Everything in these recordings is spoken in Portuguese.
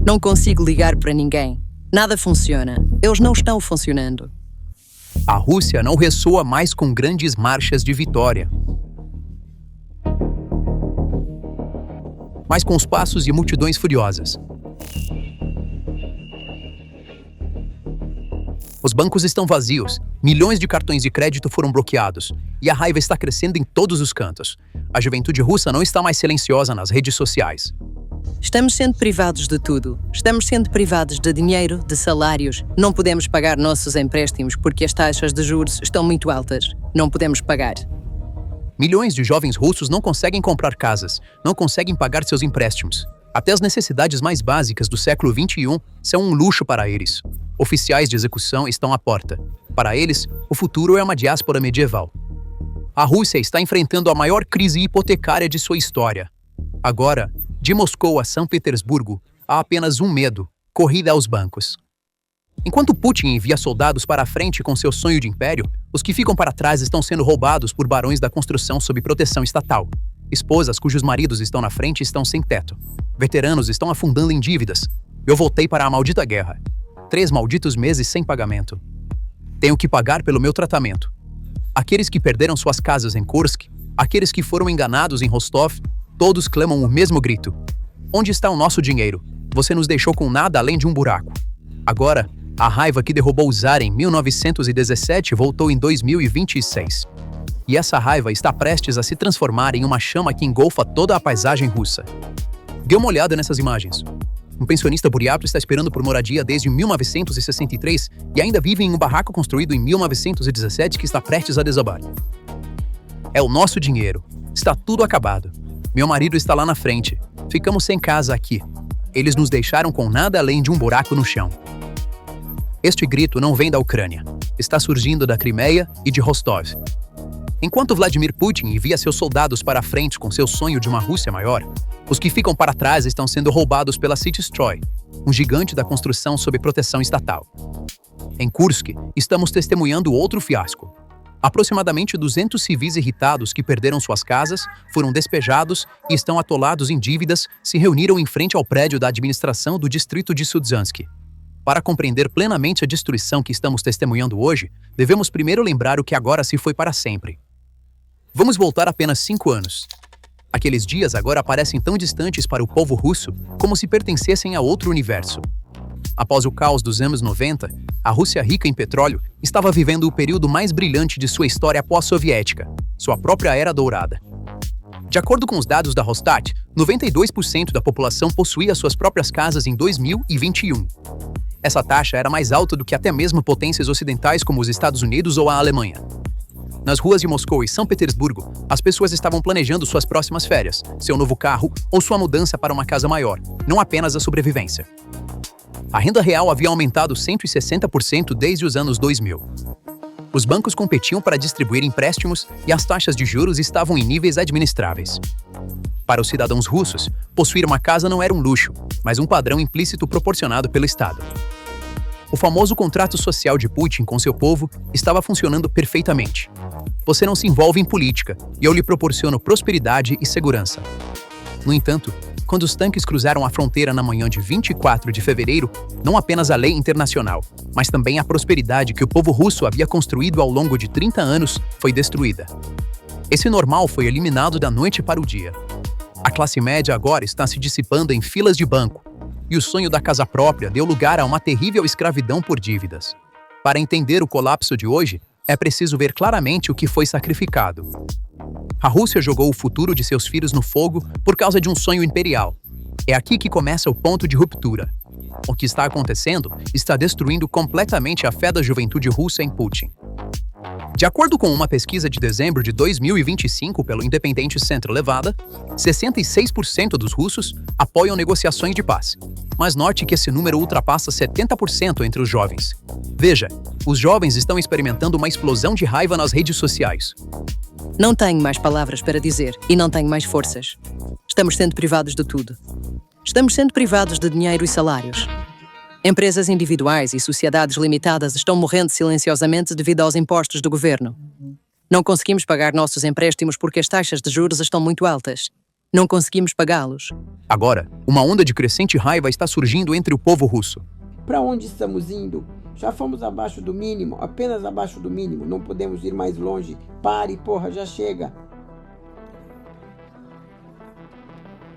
Não consigo ligar para ninguém. Nada funciona. Eles não estão funcionando. A Rússia não ressoa mais com grandes marchas de vitória, mas com os passos de multidões furiosas. Os bancos estão vazios, milhões de cartões de crédito foram bloqueados, e a raiva está crescendo em todos os cantos. A juventude russa não está mais silenciosa nas redes sociais. Estamos sendo privados de tudo. Estamos sendo privados de dinheiro, de salários. Não podemos pagar nossos empréstimos porque as taxas de juros estão muito altas. Não podemos pagar. Milhões de jovens russos não conseguem comprar casas, não conseguem pagar seus empréstimos. Até as necessidades mais básicas do século XXI são um luxo para eles. Oficiais de execução estão à porta. Para eles, o futuro é uma diáspora medieval. A Rússia está enfrentando a maior crise hipotecária de sua história. Agora, de Moscou a São Petersburgo, há apenas um medo: corrida aos bancos. Enquanto Putin envia soldados para a frente com seu sonho de império, os que ficam para trás estão sendo roubados por barões da construção sob proteção estatal. Esposas cujos maridos estão na frente estão sem teto. Veteranos estão afundando em dívidas. Eu voltei para a maldita guerra. 3 malditos meses sem pagamento. Tenho que pagar pelo meu tratamento. Aqueles que perderam suas casas em Kursk, aqueles que foram enganados em Rostov, todos clamam o mesmo grito: onde está o nosso dinheiro? Você nos deixou com nada além de um buraco. Agora, a raiva que derrubou o Tsar em 1917 voltou em 2026. E essa raiva está prestes a se transformar em uma chama que engolfa toda a paisagem russa. Dê uma olhada nessas imagens. Um pensionista buriato está esperando por moradia desde 1963 e ainda vive em um barraco construído em 1917 que está prestes a desabar. É o nosso dinheiro. Está tudo acabado. Meu marido está lá na frente. Ficamos sem casa aqui. Eles nos deixaram com nada além de um buraco no chão. Este grito não vem da Ucrânia. Está surgindo da Crimeia e de Rostov. Enquanto Vladimir Putin envia seus soldados para a frente com seu sonho de uma Rússia maior, os que ficam para trás estão sendo roubados pela Citystroy, um gigante da construção sob proteção estatal. Em Kursk, estamos testemunhando outro fiasco. Aproximadamente 200 civis irritados que perderam suas casas, foram despejados e estão atolados em dívidas se reuniram em frente ao prédio da administração do distrito de Sudzhansk. Para compreender plenamente a destruição que estamos testemunhando hoje, devemos primeiro lembrar o que agora se foi para sempre. Vamos voltar apenas 5 anos. Aqueles dias agora parecem tão distantes para o povo russo como se pertencessem a outro universo. Após o caos dos anos 90, a Rússia rica em petróleo estava vivendo o período mais brilhante de sua história pós-soviética, sua própria era dourada. De acordo com os dados da Rosstat, 92% da população possuía suas próprias casas em 2021. Essa taxa era mais alta do que até mesmo potências ocidentais como os Estados Unidos ou a Alemanha. Nas ruas de Moscou e São Petersburgo, as pessoas estavam planejando suas próximas férias, seu novo carro ou sua mudança para uma casa maior, não apenas a sobrevivência. A renda real havia aumentado 160% desde os anos 2000. Os bancos competiam para distribuir empréstimos e as taxas de juros estavam em níveis administráveis. Para os cidadãos russos, possuir uma casa não era um luxo, mas um padrão implícito proporcionado pelo Estado. O famoso contrato social de Putin com seu povo estava funcionando perfeitamente. Você não se envolve em política e eu lhe proporciono prosperidade e segurança. No entanto, quando os tanques cruzaram a fronteira na manhã de 24 de fevereiro, não apenas a lei internacional, mas também a prosperidade que o povo russo havia construído ao longo de 30 anos foi destruída. Esse normal foi eliminado da noite para o dia. A classe média agora está se dissipando em filas de banco, e o sonho da casa própria deu lugar a uma terrível escravidão por dívidas. Para entender o colapso de hoje, é preciso ver claramente o que foi sacrificado. A Rússia jogou o futuro de seus filhos no fogo por causa de um sonho imperial. É aqui que começa o ponto de ruptura. O que está acontecendo está destruindo completamente a fé da juventude russa em Putin. De acordo com uma pesquisa de dezembro de 2025 pelo Independent Center Levada, 66% dos russos apoiam negociações de paz. Mas note que esse número ultrapassa 70% entre os jovens. Veja, os jovens estão experimentando uma explosão de raiva nas redes sociais. Não tenho mais palavras para dizer e não tenho mais forças. Estamos sendo privados de tudo. Estamos sendo privados de dinheiro e salários. Empresas individuais e sociedades limitadas estão morrendo silenciosamente devido aos impostos do governo. Não conseguimos pagar nossos empréstimos porque as taxas de juros estão muito altas. Não conseguimos pagá-los. Agora, uma onda de crescente raiva está surgindo entre o povo russo. Para onde estamos indo? Já fomos abaixo do mínimo, apenas abaixo do mínimo. Não podemos ir mais longe. Pare, porra, já chega.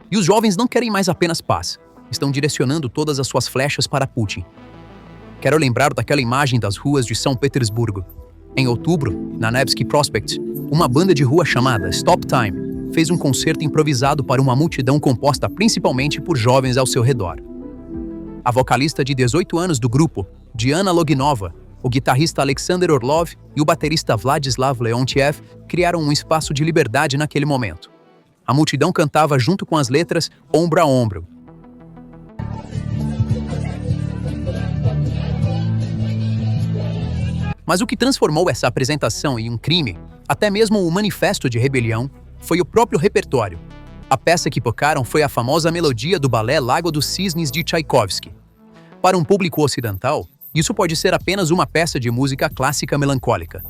E os jovens não querem mais apenas paz. Estão direcionando todas as suas flechas para Putin. Quero lembrar daquela imagem das ruas de São Petersburgo. Em outubro, na Nevsky Prospect, uma banda de rua chamada Stop Time fez um concerto improvisado para uma multidão composta principalmente por jovens ao seu redor. A vocalista de 18 anos do grupo, Diana Loginova, o guitarrista Alexander Orlov e o baterista Vladislav Leontiev criaram um espaço de liberdade naquele momento. A multidão cantava junto com as letras ombro a ombro. Mas o que transformou essa apresentação em um crime, até mesmo um manifesto de rebelião, foi o próprio repertório. A peça que tocaram foi a famosa melodia do balé Lago dos Cisnes de Tchaikovsky. Para um público ocidental, isso pode ser apenas uma peça de música clássica melancólica.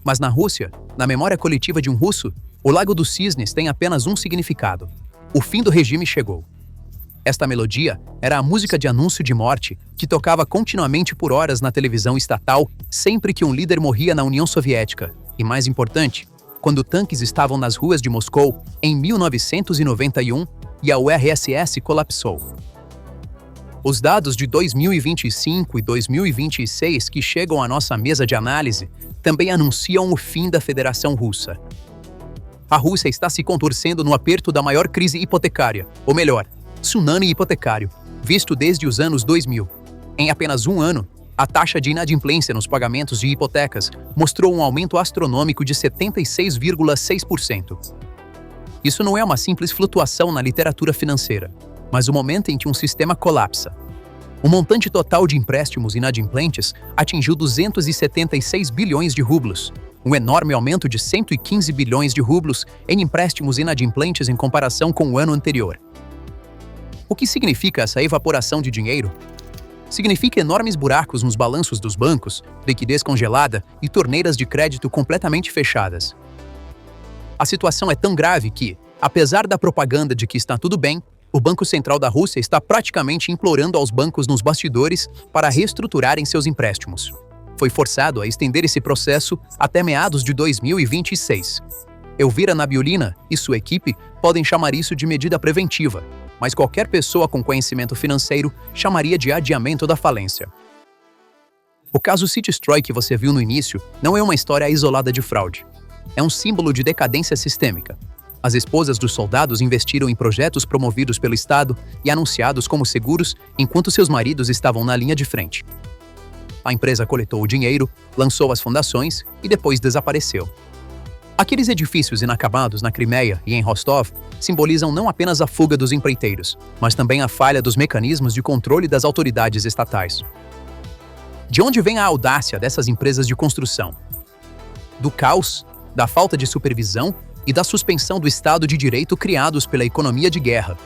Mas na Rússia, na memória coletiva de um russo, o Lago dos Cisnes tem apenas um significado: o fim do regime chegou. Esta melodia era a música de anúncio de morte que tocava continuamente por horas na televisão estatal sempre que um líder morria na União Soviética. E mais importante, quando tanques estavam nas ruas de Moscou em 1991 e a URSS colapsou. Os dados de 2025 e 2026 que chegam à nossa mesa de análise também anunciam o fim da Federação Russa. A Rússia está se contorcendo no aperto da maior crise hipotecária, ou melhor, tsunami hipotecário, visto desde os anos 2000. Em apenas um ano, a taxa de inadimplência nos pagamentos de hipotecas mostrou um aumento astronômico de 76,6%. Isso não é uma simples flutuação na literatura financeira, mas o momento em que um sistema colapsa. O montante total de empréstimos inadimplentes atingiu 276 bilhões de rublos, um enorme aumento de 115 bilhões de rublos em empréstimos inadimplentes em comparação com o ano anterior. O que significa essa evaporação de dinheiro? Significa enormes buracos nos balanços dos bancos, liquidez congelada e torneiras de crédito completamente fechadas. A situação é tão grave que, apesar da propaganda de que está tudo bem, o Banco Central da Rússia está praticamente implorando aos bancos nos bastidores para reestruturarem seus empréstimos. Foi forçado a estender esse processo até meados de 2026. Elvira Nabiulina e sua equipe podem chamar isso de medida preventiva, mas qualquer pessoa com conhecimento financeiro chamaria de adiamento da falência. O caso CityStroy que você viu no início não é uma história isolada de fraude. É um símbolo de decadência sistêmica. As esposas dos soldados investiram em projetos promovidos pelo Estado e anunciados como seguros enquanto seus maridos estavam na linha de frente. A empresa coletou o dinheiro, lançou as fundações e depois desapareceu. Aqueles edifícios inacabados na Crimeia e em Rostov simbolizam não apenas a fuga dos empreiteiros, mas também a falha dos mecanismos de controle das autoridades estatais. De onde vem a audácia dessas empresas de construção? Do caos, da falta de supervisão e da suspensão do Estado de Direito criados pela economia de guerra.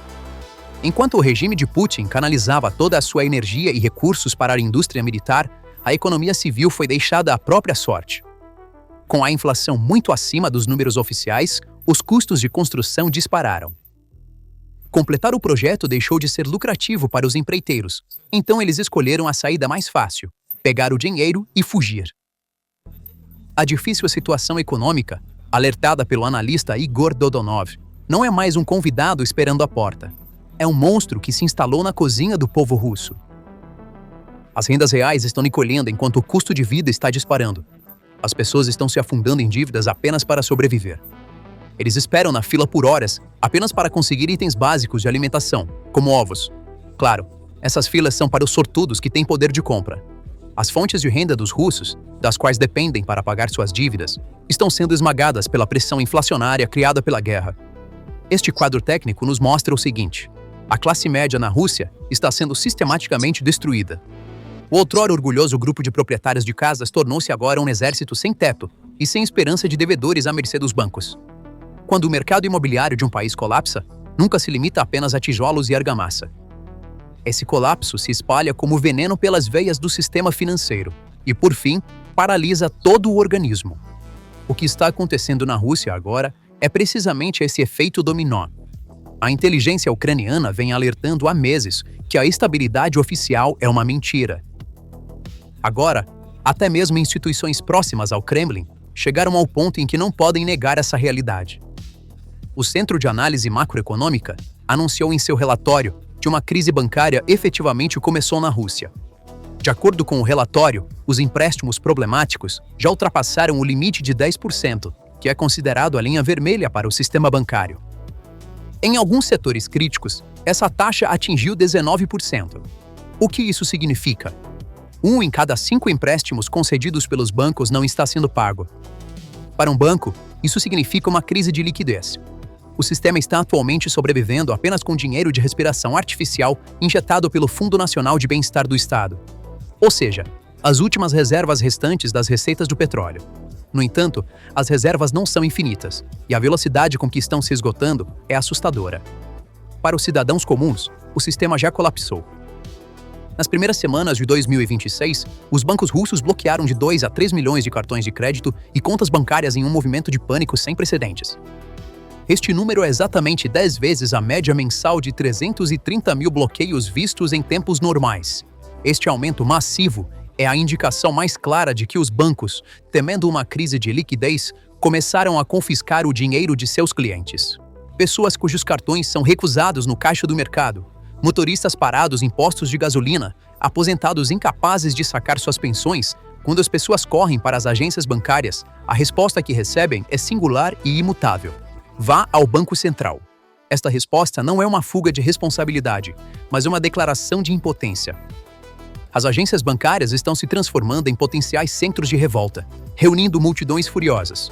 Enquanto o regime de Putin canalizava toda a sua energia e recursos para a indústria militar, a economia civil foi deixada à própria sorte. Com a inflação muito acima dos números oficiais, os custos de construção dispararam. Completar o projeto deixou de ser lucrativo para os empreiteiros, então eles escolheram a saída mais fácil: pegar o dinheiro e fugir. A difícil situação econômica, alertada pelo analista Igor Dodonov, não é mais um convidado esperando à porta. É um monstro que se instalou na cozinha do povo russo. As rendas reais estão encolhendo enquanto o custo de vida está disparando. As pessoas estão se afundando em dívidas apenas para sobreviver. Eles esperam na fila por horas apenas para conseguir itens básicos de alimentação, como ovos. Claro, essas filas são para os sortudos que têm poder de compra. As fontes de renda dos russos, das quais dependem para pagar suas dívidas, estão sendo esmagadas pela pressão inflacionária criada pela guerra. Este quadro técnico nos mostra o seguinte: a classe média na Rússia está sendo sistematicamente destruída. O outrora orgulhoso grupo de proprietários de casas tornou-se agora um exército sem teto e sem esperança de devedores à mercê dos bancos. Quando o mercado imobiliário de um país colapsa, nunca se limita apenas a tijolos e argamassa. Esse colapso se espalha como veneno pelas veias do sistema financeiro e, por fim, paralisa todo o organismo. O que está acontecendo na Rússia agora É precisamente esse efeito dominó. A inteligência ucraniana vem alertando há meses que a estabilidade oficial é uma mentira. Agora, até mesmo instituições próximas ao Kremlin chegaram ao ponto em que não podem negar essa realidade. O Centro de Análise Macroeconômica anunciou em seu relatório que uma crise bancária efetivamente começou na Rússia. De acordo com o relatório, os empréstimos problemáticos já ultrapassaram o limite de 10%, que é considerado a linha vermelha para o sistema bancário. Em alguns setores críticos, essa taxa atingiu 19%. O que isso significa? 1 em cada 5 empréstimos concedidos pelos bancos não está sendo pago. Para um banco, isso significa uma crise de liquidez. O sistema está atualmente sobrevivendo apenas com dinheiro de respiração artificial injetado pelo Fundo Nacional de Bem-Estar do Estado. Ou seja, as últimas reservas restantes das receitas do petróleo. No entanto, as reservas não são infinitas, e a velocidade com que estão se esgotando é assustadora. Para os cidadãos comuns, o sistema já colapsou. Nas primeiras semanas de 2026, os bancos russos bloquearam de 2 a 3 milhões de cartões de crédito e contas bancárias em um movimento de pânico sem precedentes. Este número é exatamente 10 vezes a média mensal de 330 mil bloqueios vistos em tempos normais. Este aumento massivo é a indicação mais clara de que os bancos, temendo uma crise de liquidez, começaram a confiscar o dinheiro de seus clientes. Pessoas cujos cartões são recusados no caixa do mercado, motoristas parados em postos de gasolina, aposentados incapazes de sacar suas pensões. Quando as pessoas correm para as agências bancárias, a resposta que recebem é singular e imutável: vá ao Banco Central. Esta resposta não é uma fuga de responsabilidade, mas uma declaração de impotência. As agências bancárias estão se transformando em potenciais centros de revolta, reunindo multidões furiosas.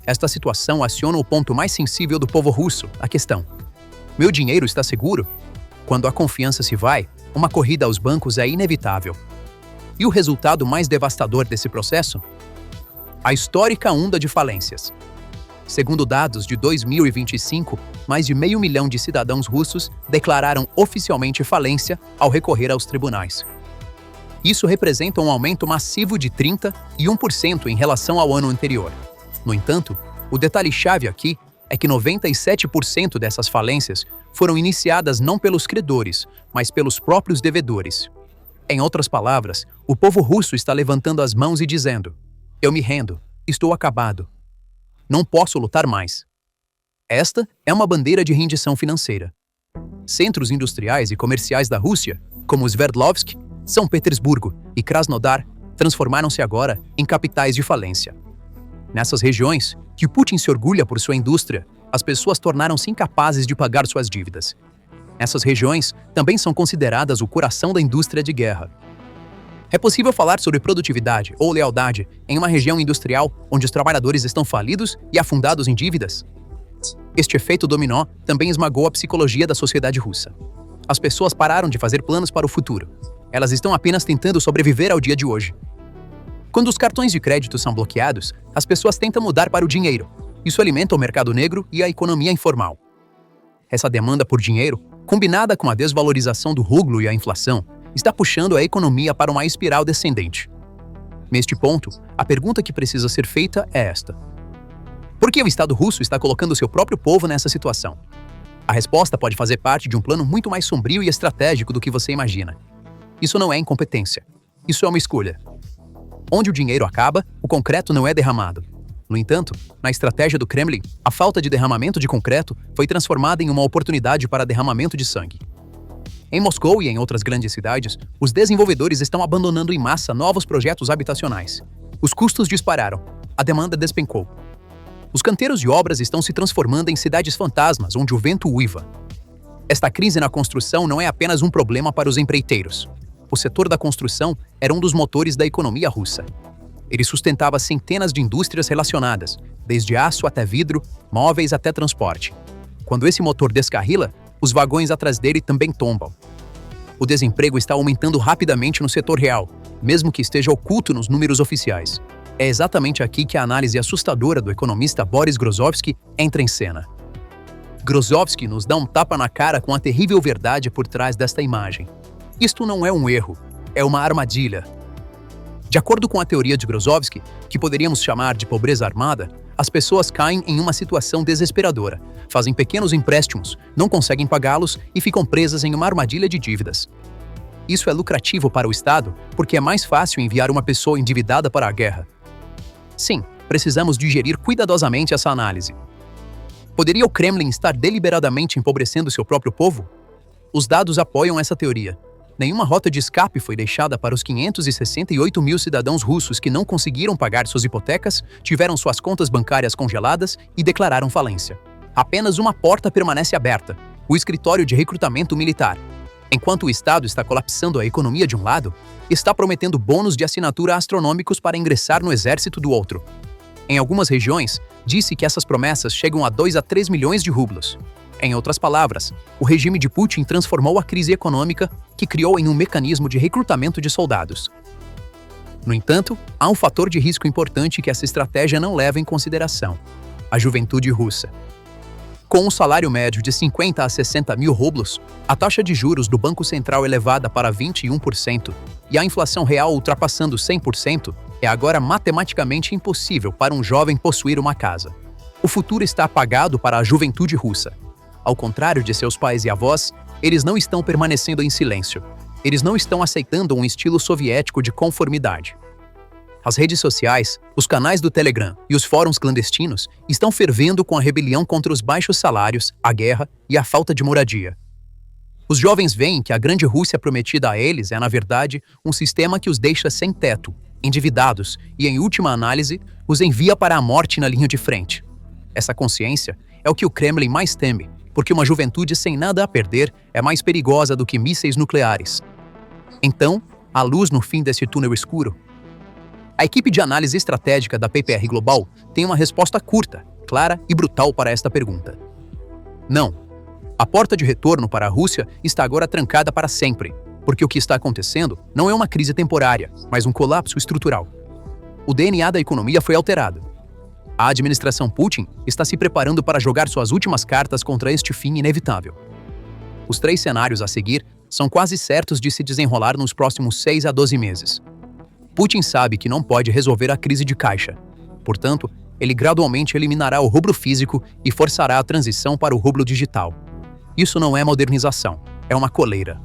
Esta situação aciona o ponto mais sensível do povo russo, a questão: meu dinheiro está seguro? Quando a confiança se vai, uma corrida aos bancos é inevitável. E o resultado mais devastador desse processo? A histórica onda de falências. Segundo dados de 2025, mais de 500 mil de cidadãos russos declararam oficialmente falência ao recorrer aos tribunais. Isso representa um aumento massivo de 31% em relação ao ano anterior. No entanto, o detalhe-chave aqui é que 97% dessas falências foram iniciadas não pelos credores, mas pelos próprios devedores. Em outras palavras, o povo russo está levantando as mãos e dizendo: eu me rendo, estou acabado. Não posso lutar mais. Esta é uma bandeira de rendição financeira. Centros industriais e comerciais da Rússia, como Sverdlovsk, São Petersburgo e Krasnodar, transformaram-se agora em capitais de falência. Nessas regiões, que Putin se orgulha por sua indústria, as pessoas tornaram-se incapazes de pagar suas dívidas. Essas regiões também são consideradas o coração da indústria de guerra. É possível falar sobre produtividade ou lealdade em uma região industrial onde os trabalhadores estão falidos e afundados em dívidas? Este efeito dominó também esmagou a psicologia da sociedade russa. As pessoas pararam de fazer planos para o futuro. Elas estão apenas tentando sobreviver ao dia de hoje. Quando os cartões de crédito são bloqueados, as pessoas tentam mudar para o dinheiro. Isso alimenta o mercado negro e a economia informal. Essa demanda por dinheiro, combinada com a desvalorização do rublo e a inflação, está puxando a economia para uma espiral descendente. Neste ponto, a pergunta que precisa ser feita é esta: por que o Estado russo está colocando seu próprio povo nessa situação? A resposta pode fazer parte de um plano muito mais sombrio e estratégico do que você imagina. Isso não é incompetência. Isso é uma escolha. Onde o dinheiro acaba, o concreto não é derramado. No entanto, na estratégia do Kremlin, a falta de derramamento de concreto foi transformada em uma oportunidade para derramamento de sangue. Em Moscou e em outras grandes cidades, os desenvolvedores estão abandonando em massa novos projetos habitacionais. Os custos dispararam, a demanda despencou. Os canteiros de obras estão se transformando em cidades fantasmas onde o vento uiva. Esta crise na construção não é apenas um problema para os empreiteiros. O setor da construção era um dos motores da economia russa. Ele sustentava centenas de indústrias relacionadas, desde aço até vidro, móveis até transporte. Quando esse motor descarrila, os vagões atrás dele também tombam. O desemprego está aumentando rapidamente no setor real, mesmo que esteja oculto nos números oficiais. É exatamente aqui que a análise assustadora do economista Boris Grozovsky entra em cena. Grozovsky nos dá um tapa na cara com a terrível verdade por trás desta imagem. Isto não é um erro, é uma armadilha. De De acordo com a teoria de Grozovsky, que poderíamos chamar de pobreza armada, as pessoas caem em uma situação desesperadora, fazem pequenos empréstimos, não conseguem pagá-los e ficam presas em uma armadilha de dívidas. Isso é lucrativo para o Estado, porque é mais fácil enviar uma pessoa endividada para a guerra. Sim, precisamos digerir cuidadosamente essa análise. Poderia o Kremlin estar deliberadamente empobrecendo seu próprio povo? Os dados apoiam essa teoria. Nenhuma rota de escape foi deixada para os 568 mil cidadãos russos que não conseguiram pagar suas hipotecas, tiveram suas contas bancárias congeladas e declararam falência. Apenas uma porta permanece aberta: o escritório de recrutamento militar. Enquanto o Estado está colapsando a economia de um lado, está prometendo bônus de assinatura astronômicos para ingressar no exército do outro. Em algumas regiões, disse que essas promessas chegam a 2 a 3 milhões de rublos. Em outras palavras, o regime de Putin transformou a crise econômica que criou em um mecanismo de recrutamento de soldados. No entanto, há um fator de risco importante que essa estratégia não leva em consideração: a juventude russa. Com um salário médio de 50 a 60 mil rublos, a taxa de juros do Banco Central elevada para 21% e a inflação real ultrapassando 100%, é agora matematicamente impossível para um jovem possuir uma casa. O futuro está apagado para a juventude russa. Ao contrário de seus pais e avós, eles não estão permanecendo em silêncio. Eles não estão aceitando um estilo soviético de conformidade. As redes sociais, os canais do Telegram e os fóruns clandestinos estão fervendo com a rebelião contra os baixos salários, a guerra e a falta de moradia. Os jovens veem que a grande Rússia prometida a eles é, na verdade, um sistema que os deixa sem teto, endividados e, em última análise, os envia para a morte na linha de frente. Essa consciência é o que o Kremlin mais teme, porque uma juventude sem nada a perder é mais perigosa do que mísseis nucleares. Então, há luz no fim desse túnel escuro. A equipe de análise estratégica da PPR Global tem uma resposta curta, clara e brutal para esta pergunta. Não. A porta de retorno para a Rússia está agora trancada para sempre, porque o que está acontecendo não é uma crise temporária, mas um colapso estrutural. O DNA da economia foi alterado. A administração Putin está se preparando para jogar suas últimas cartas contra este fim inevitável. Os 3 cenários a seguir são quase certos de se desenrolar nos próximos 6 a 12 meses. Putin sabe que não pode resolver a crise de caixa. Portanto, ele gradualmente eliminará o rublo físico e forçará a transição para o rublo digital. Isso não é modernização, é uma coleira.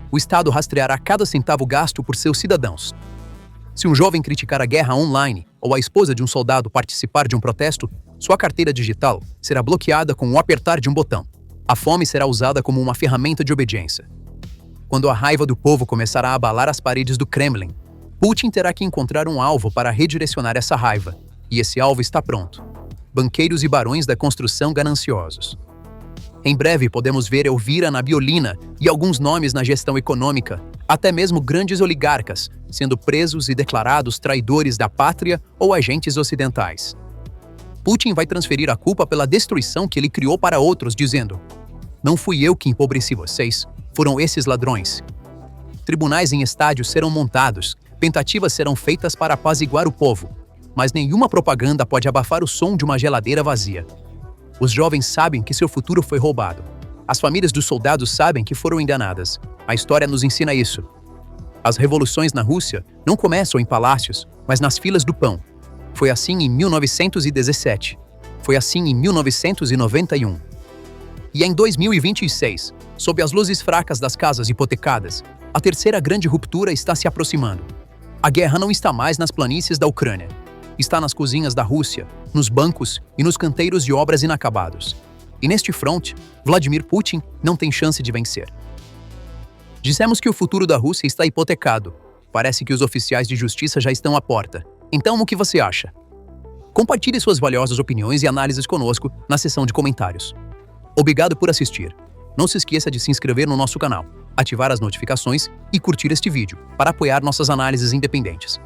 O Estado rastreará cada centavo gasto por seus cidadãos. Se um jovem criticar a guerra online ou a esposa de um soldado participar de um protesto, sua carteira digital será bloqueada com o apertar de um botão. A fome será usada como uma ferramenta de obediência. Quando a raiva do povo começará a abalar as paredes do Kremlin, Putin terá que encontrar um alvo para redirecionar essa raiva, e esse alvo está pronto: banqueiros e barões da construção gananciosos. Em breve podemos ver Elvira Nabiolina e alguns nomes na gestão econômica, até mesmo grandes oligarcas, sendo presos e declarados traidores da pátria ou agentes ocidentais. Putin vai transferir a culpa pela destruição que ele criou para outros, dizendo: "Não fui eu que empobreci vocês, foram esses ladrões." Tribunais em estádios serão montados, tentativas serão feitas para apaziguar o povo, mas nenhuma propaganda pode abafar o som de uma geladeira vazia. Os jovens sabem que seu futuro foi roubado. As famílias dos soldados sabem que foram enganadas. A história nos ensina isso. As revoluções na Rússia não começam em palácios, mas nas filas do pão. Foi assim em 1917. Foi assim em 1991. E em 2026, sob as luzes fracas das casas hipotecadas, a terceira grande ruptura está se aproximando. A guerra não está mais nas planícies da Ucrânia. Está nas cozinhas da Rússia, nos bancos e nos canteiros de obras inacabados. E neste fronte, Vladimir Putin não tem chance de vencer. Dissemos que o futuro da Rússia está hipotecado. Parece que os oficiais de justiça já estão à porta. Então, o que você acha? Compartilhe suas valiosas opiniões e análises conosco na seção de comentários. Obrigado por assistir. Não se esqueça de se inscrever no nosso canal, ativar as notificações e curtir este vídeo para apoiar nossas análises independentes.